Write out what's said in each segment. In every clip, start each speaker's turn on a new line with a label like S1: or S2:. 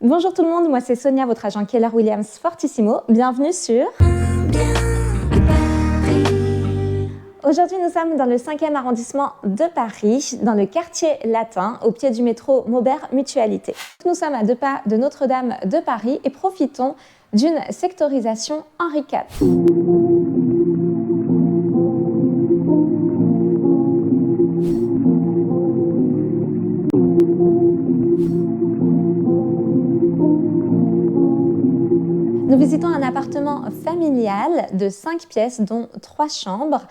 S1: Bonjour tout le monde, moi c'est Sonia, votre agent Keller Williams Fortissimo. Bienvenue sur... Aujourd'hui, nous sommes dans le 5e arrondissement de Paris, dans le quartier latin, au pied du métro Maubert Mutualité. Nous sommes à 2 pas de Notre-Dame de Paris et profitons d'une sectorisation Henri IV. Nous visitons un appartement familial de 5 pièces, dont 3 chambres,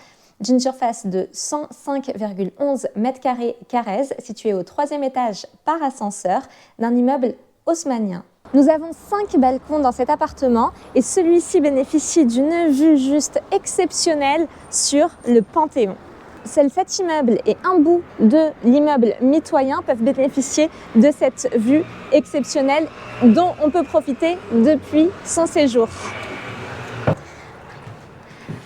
S1: d'une surface de 105,11 m², situé au 3e étage par ascenseur d'un immeuble haussmannien. Nous avons 5 balcons dans cet appartement et celui-ci bénéficie d'une vue juste exceptionnelle sur le Panthéon. Seuls cet immeuble et un bout de l'immeuble mitoyen peuvent bénéficier de cette vue exceptionnelle dont on peut profiter depuis son séjour.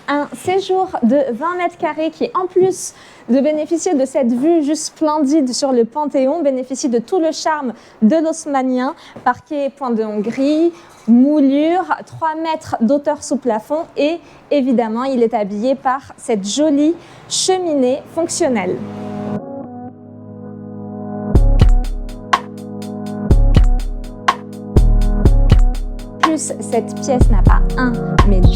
S1: Un séjour de 20 m² qui, en plus de bénéficier de cette vue juste splendide sur le Panthéon, bénéficie de tout le charme de l'haussmannien, parquet point de Hongrie, moulure, 3 mètres d'auteur sous plafond et évidemment il est habillé par cette jolie cheminée fonctionnelle. Cette pièce n'a pas un, mais 2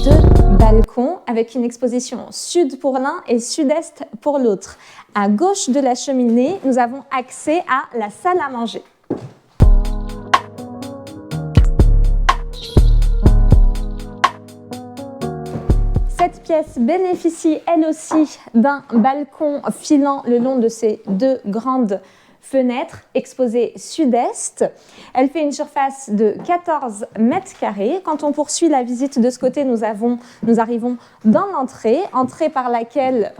S1: balcons avec une exposition sud pour l'un et sud-est pour l'autre. À gauche de la cheminée, nous avons accès à la salle à manger. Cette pièce bénéficie elle aussi d'un balcon filant le long de ces 2 grandes fenêtre exposée sud-est. Elle fait une surface de 14 m². Quand on poursuit la visite de ce côté, nous arrivons dans l'entrée, entrée par laquelle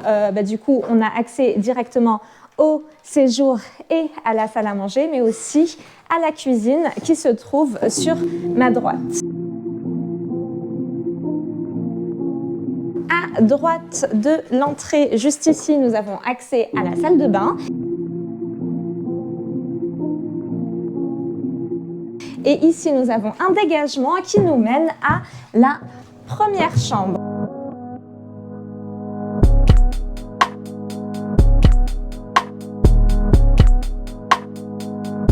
S1: du coup on a accès directement au séjour et à la salle à manger, mais aussi à la cuisine qui se trouve sur ma droite. À droite de l'entrée, juste ici, nous avons accès à la salle de bain. Et ici, nous avons un dégagement qui nous mène à la première chambre.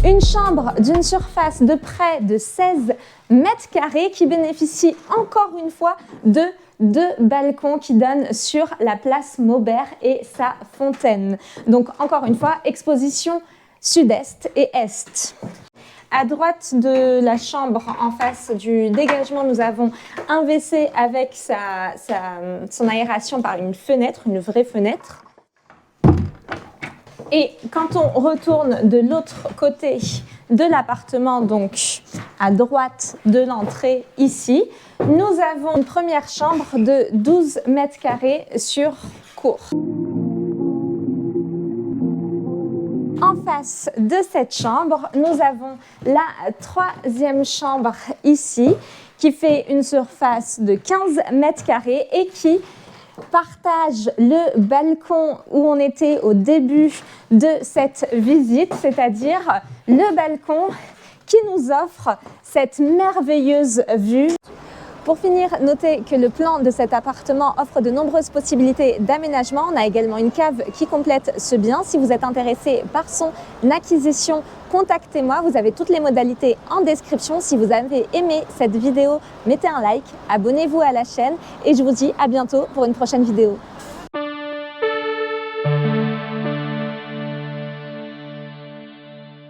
S1: Une chambre d'une surface de près de 16 m² qui bénéficie encore une fois de 2 balcons qui donnent sur la place Maubert et sa fontaine. Donc encore une fois, exposition sud-est et est. À droite de la chambre, en face du dégagement, nous avons un WC avec son aération par une fenêtre, une vraie fenêtre. Et quand on retourne de l'autre côté de l'appartement, donc à droite de l'entrée ici, nous avons une première chambre de 12 m² sur cour. En face de cette chambre, nous avons la 3e chambre ici, qui fait une surface de 15 m² et qui partage le balcon où on était au début de cette visite, c'est-à-dire le balcon qui nous offre cette merveilleuse vue. Pour finir, notez que le plan de cet appartement offre de nombreuses possibilités d'aménagement. On a également une cave qui complète ce bien. Si vous êtes intéressé par son acquisition, contactez-moi. Vous avez toutes les modalités en description. Si vous avez aimé cette vidéo, mettez un like, abonnez-vous à la chaîne et je vous dis à bientôt pour une prochaine vidéo.